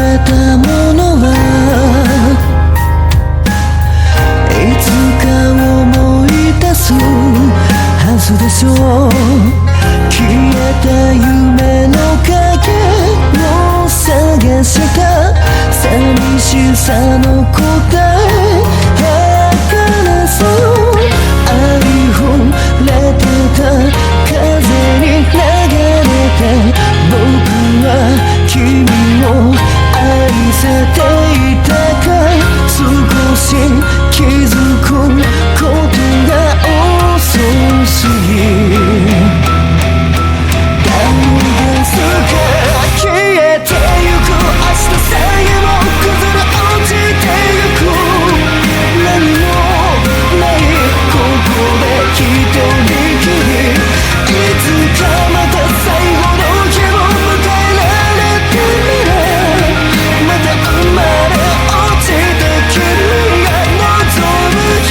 れたものはいつか思い出すはずでしょう。消えた夢の影を探した寂しさの答え儚さを愛触れてた風に流れて僕は君を愛せていたか少し気づくことが遅すぎダウンですから消えてゆく明日さえも崩れ落ちてゆく何もないここで一人きりいつかまた最後の日を迎えられてみれまた生まれ落ちた君が望む日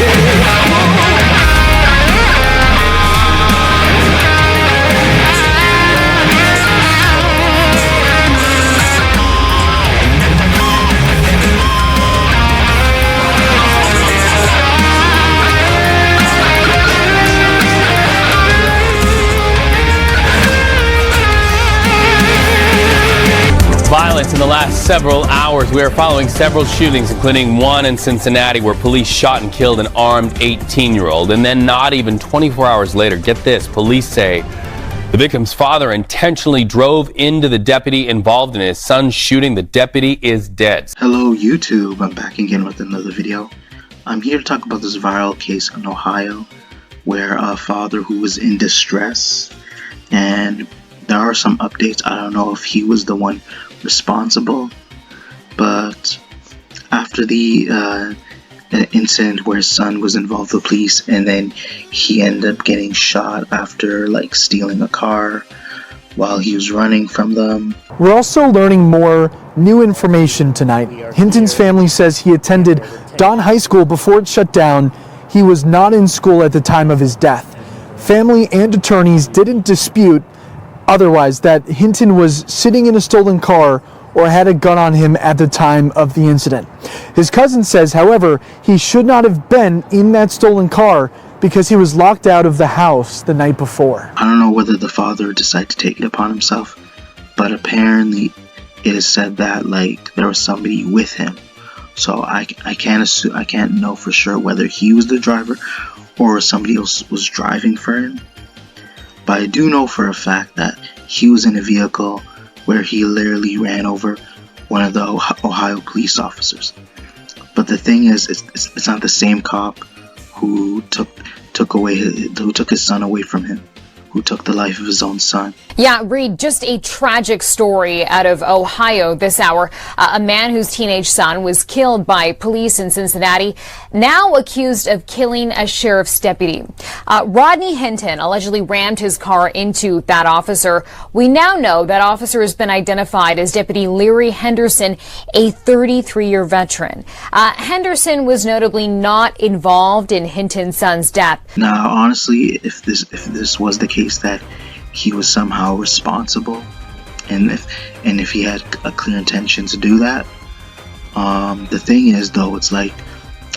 Violence in the last several hours. We are following several shootings, including one in Cincinnati where police shot and killed an armed 18-year-old. And then not even 24 hours later, get this, police say the victim's father intentionally drove into the deputy involved in his son's shooting. The deputy is dead. Hello YouTube, I'm back again with another video. I'm here to talk about this viral case in Ohio where a father who was in distress, and there are some updates. I don't know if he was the one responsible, but after the incident where his son was involved with the police and then he ended up getting shot after like stealing a car while he was running from them. We're also learning more new information tonight. Hinton's family says he attended Don High School before it shut down. He was not in school at the time of his death. Family and attorneys didn't dispute otherwise that Hinton was sitting in a stolen car or had a gun on him at the time of the incident. His cousin says, however, he should not have been in that stolen car because he was locked out of the house the night before. I don't know whether the father decided to take it upon himself, but apparently it is said that like there was somebody with him. So I can't know for sure whether he was the driver or somebody else was driving for him. But I do know for a fact that he was in a vehicle where he literally ran over one of the Ohio police officers. But the thing is, it's not the same cop who took his son away from him, who took the life of his own son. Yeah, Reed, just a tragic story out of Ohio this hour. A man whose teenage son was killed by police in Cincinnati, now accused of killing a sheriff's deputy. Rodney Hinton allegedly rammed his car into that officer. We now know that officer has been identified as Deputy Leary Henderson, a 33-year veteran. Henderson was notably not involved in Hinton's son's death. Now, honestly, if this was the case that he was somehow responsible, and if he had a clear intention to do that, the thing is though, it's like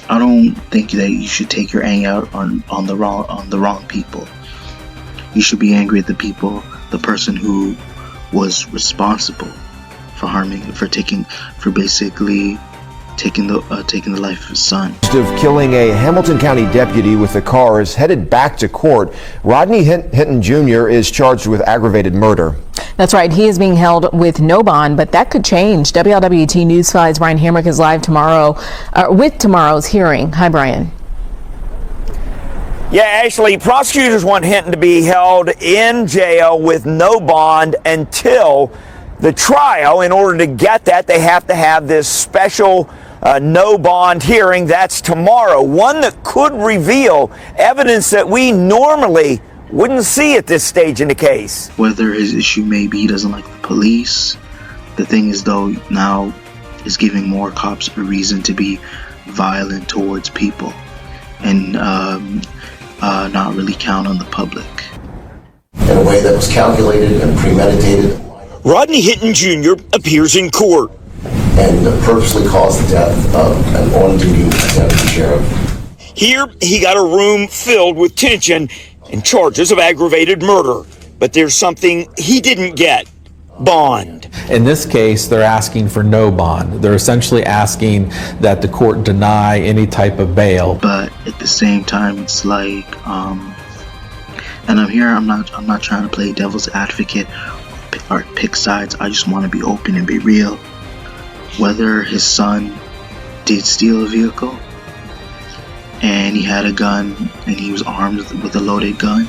I don't think that you should take your anger out on the wrong people. You should be angry at the person who was responsible for basically taking the life of his son. Of killing a Hamilton County deputy with the car is headed back to court. Rodney Hinton Jr. is charged with aggravated murder. That's right. He is being held with no bond, but that could change. WLWT News 5's Brian Hamrick is live tomorrow with tomorrow's hearing. Hi, Brian. Yeah, Ashley, prosecutors want Hinton to be held in jail with no bond until the trial. In order to get that, they have to have this special no bond hearing. That's tomorrow, one that could reveal evidence that we normally wouldn't see at this stage in the case. Whether his issue may be he doesn't like the police, the thing is though now is giving more cops a reason to be violent towards people and not really count on the public. In a way that was calculated and premeditated. Rodney Hinton Jr. appears in court. and purposely caused the death of an on-duty deputy sheriff. Here, he got a room filled with tension and charges of aggravated murder. But there's something he didn't get: bond. In this case, they're asking for no bond. They're essentially asking that the court deny any type of bail. But at the same time, it's like, and I'm not trying to play devil's advocate or pick sides. I just want to be open and be real. Whether his son did steal a vehicle and he had a gun and he was armed with a loaded gun,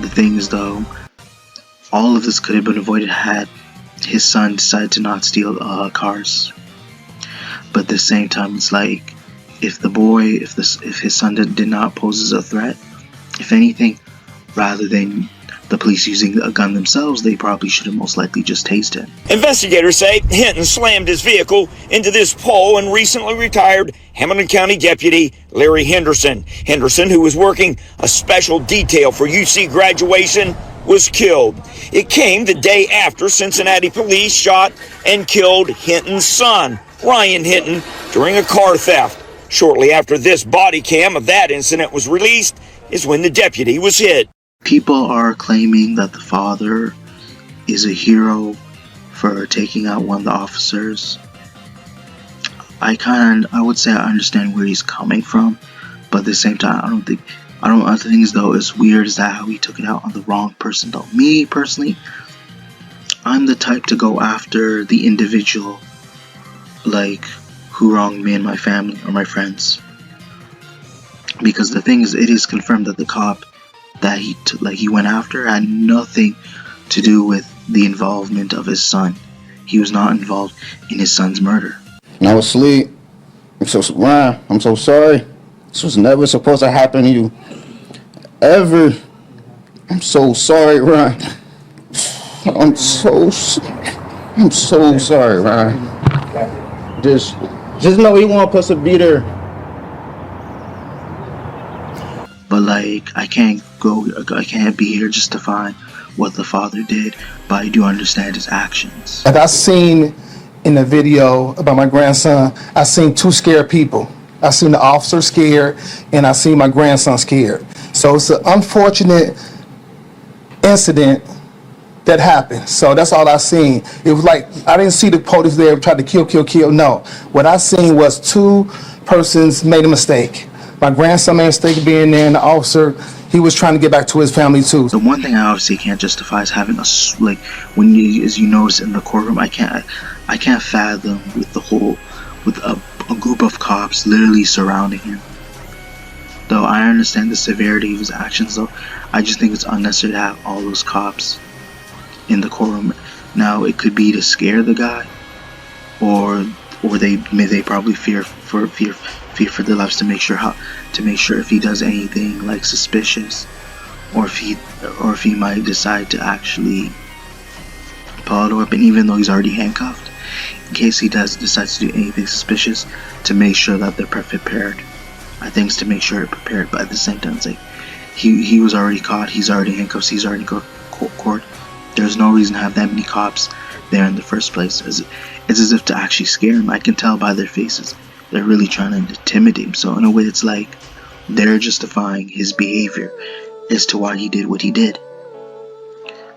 the thing is though, all of this could have been avoided had his son decided to not steal cars. But at the same time, it's like, if his son did not pose as a threat, if anything, rather than the police using a gun themselves, they probably should have most likely just tased him. Investigators say Hinton slammed his vehicle into this pole and recently retired Hamilton County Deputy Larry Henderson. Henderson, who was working a special detail for UC graduation, was killed. It came the day after Cincinnati police shot and killed Hinton's son, Ryan Hinton, during a car theft. Shortly after this body cam of that incident was released is when the deputy was hit. People are claiming that the father is a hero for taking out one of the officers. I would say I understand where he's coming from, but at the same time, other things though, it's weird is that how he took it out on the wrong person though. Me personally, I'm the type to go after the individual, like, who wronged me and my family or my friends. Because the thing is, it is confirmed that the cop that he went after had nothing to do with the involvement of his son. He was not involved in his son's murder. And I was asleep. Ryan, I'm so sorry. This was never supposed to happen to you. Ever. I'm so sorry, Ryan. I'm so sorry, Ryan. Just know he won't supposed to be there. But like, I can't be here justifying what the father did, but I do understand his actions. Like I seen in the video about my grandson, I seen two scared people. I seen the officer scared, and I seen my grandson scared. So it's an unfortunate incident that happened. So that's all I seen. It was like, I didn't see the police there trying to kill. No. What I seen was two persons made a mistake. My grandson made a mistake being there, and the officer, he was trying to get back to his family too. The one thing I obviously can't justify is having when you, as you notice in the courtroom, I can't fathom with a group of cops literally surrounding him. Though I understand the severity of his actions, though, I just think it's unnecessary to have all those cops in the courtroom. Now, it could be to scare the guy, or they probably fear for their lives to make sure if he does anything like suspicious, or if he might decide to actually pull out a weapon, even though he's already handcuffed, in case he decides to do anything suspicious, to make sure that they're prepared. I think it's to make sure they're prepared, but at the same time, it's like he was already caught, he's already handcuffed, he's already court. There's no reason to have that many cops there in the first place. It's as if to actually scare him. I can tell by their faces. They're really trying to intimidate him. So in a way, it's like they're justifying his behavior as to why he did what he did.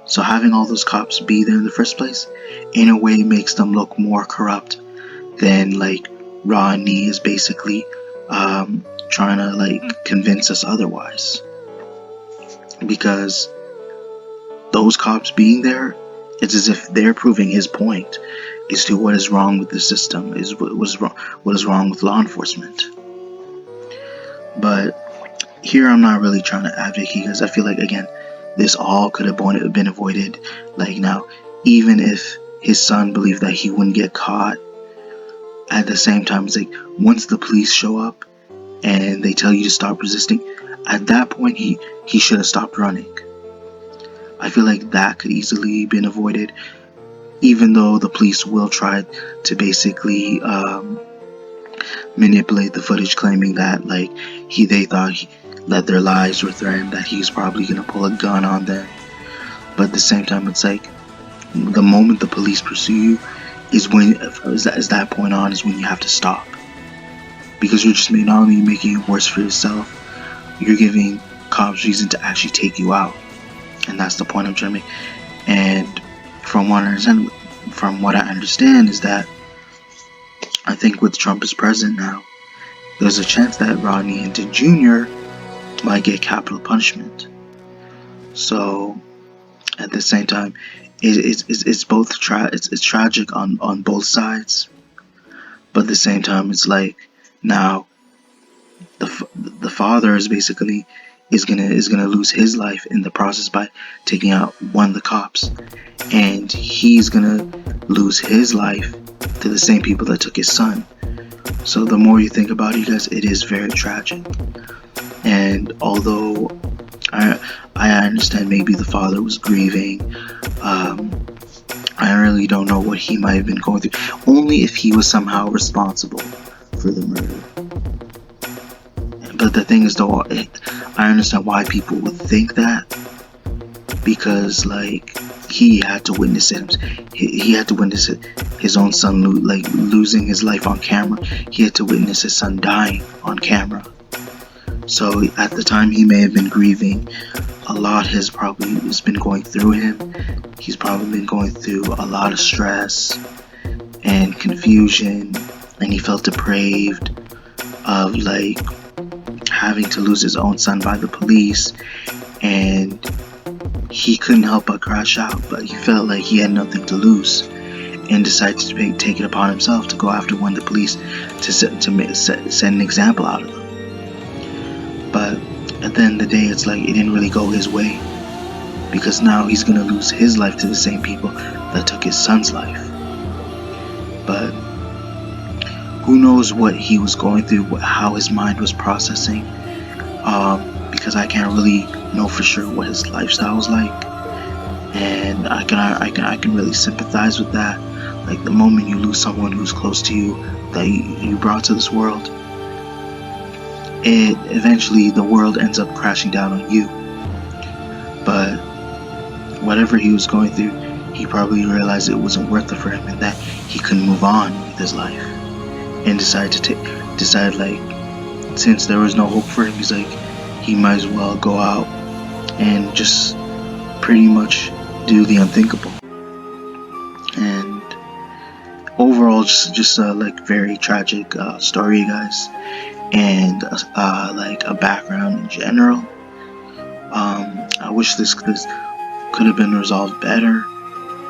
So having all those cops be there in the first place, in a way, makes them look more corrupt than like Rodney is basically trying to like convince us otherwise. Because those cops being there, it's as if they're proving his point as to what is wrong with the system, is what is wrong with law enforcement. But here I'm not really trying to advocate, because I feel like, again, this all could have been avoided. Like, now, even if his son believed that he wouldn't get caught, at the same time, it's like, once the police show up and they tell you to stop resisting, at that point he should have stopped running. I feel like that could easily been avoided, even though the police will try to basically manipulate the footage, claiming that like they thought that their lives were threatened, that he was probably gonna pull a gun on them. But at the same time, it's like, the moment the police pursue you, is that point on is when you have to stop, because you're just not only making it worse for yourself, you're giving cops reason to actually take you out, and that's the point I'm trying to make. And from what I understand is that I think with Trump as president now, there's a chance that Rodney Hinton Jr. might get capital punishment. So at the same time, it's both it's tragic on both sides, but at the same time, it's like now the father is basically is gonna lose his life in the process by taking out one of the cops, and he's gonna lose his life to the same people that took his son. So the more you think about it, you guys, it is very tragic. And although I understand maybe the father was grieving, I really don't know what he might have been going through. Only if he was somehow responsible for the murder. But the thing is, though, I understand why people would think that, because like he had to witness it. He had to witness it, his own son losing his life on camera. He had to witness his son dying on camera. So at the time, he may have been grieving. A lot has been going through him. He's probably been going through a lot of stress and confusion, and he felt depraved of like having to lose his own son by the police, and he couldn't help but crash out. But he felt like he had nothing to lose, and decided to take it upon himself to go after one of the police to set an example out of them. But at the end of the day, it's like it didn't really go his way, because now he's gonna lose his life to the same people that took his son's life. But who knows what he was going through, how his mind was processing, because I can't really know for sure what his lifestyle was like, and I can really sympathize with that. Like the moment you lose someone who's close to you that you brought to this world, eventually the world ends up crashing down on you. But whatever he was going through, he probably realized it wasn't worth it for him, and that he couldn't move on with his life, and decided like, since there was no hope for him, he's like, he might as well go out and just pretty much do the unthinkable. And overall, just a like very tragic story, guys, and like a background in general. I wish this could have been resolved better,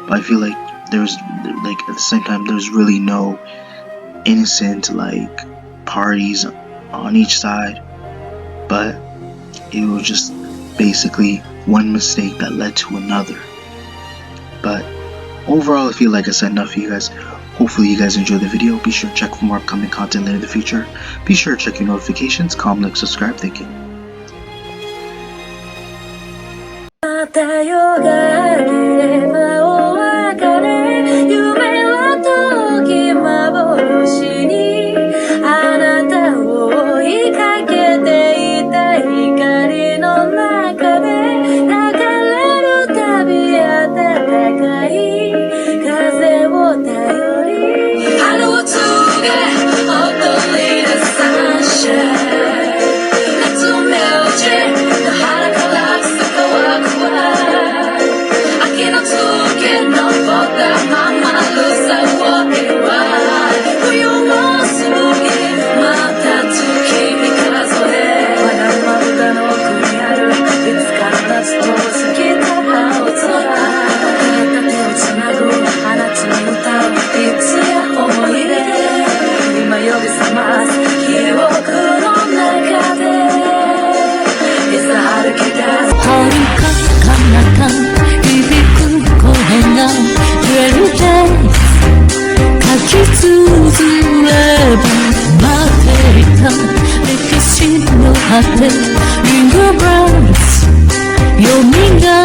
but I feel like there's like at the same time there's really no innocent like parties on each side, but it was just basically one mistake that led to another. But overall, I feel like I said enough for you guys. Hopefully you guys enjoyed the video. Be sure to check for more upcoming content later in the future. Be sure to check your notifications, comment, like, subscribe. Thank you. また夜が明ければお別れ夢は遠き幻にあなたを追いかけていた光の中で流れるたび暖かい風を頼り I know what to get all the little sunshine Let's melt it the heart of collapse of the world I cannot get no further Mama lose I walk it right For you want to get mata to keep because of it まだまだの奥にあるいつから夏と過ぎた青空片手をつなぐあなたの歌ういつや思い出今呼び覚ます記憶の中でいつ歩き出す遥か彼方響く声が揺れる書き綴れば待っていた歴史の果て Ring of Brass 蘇る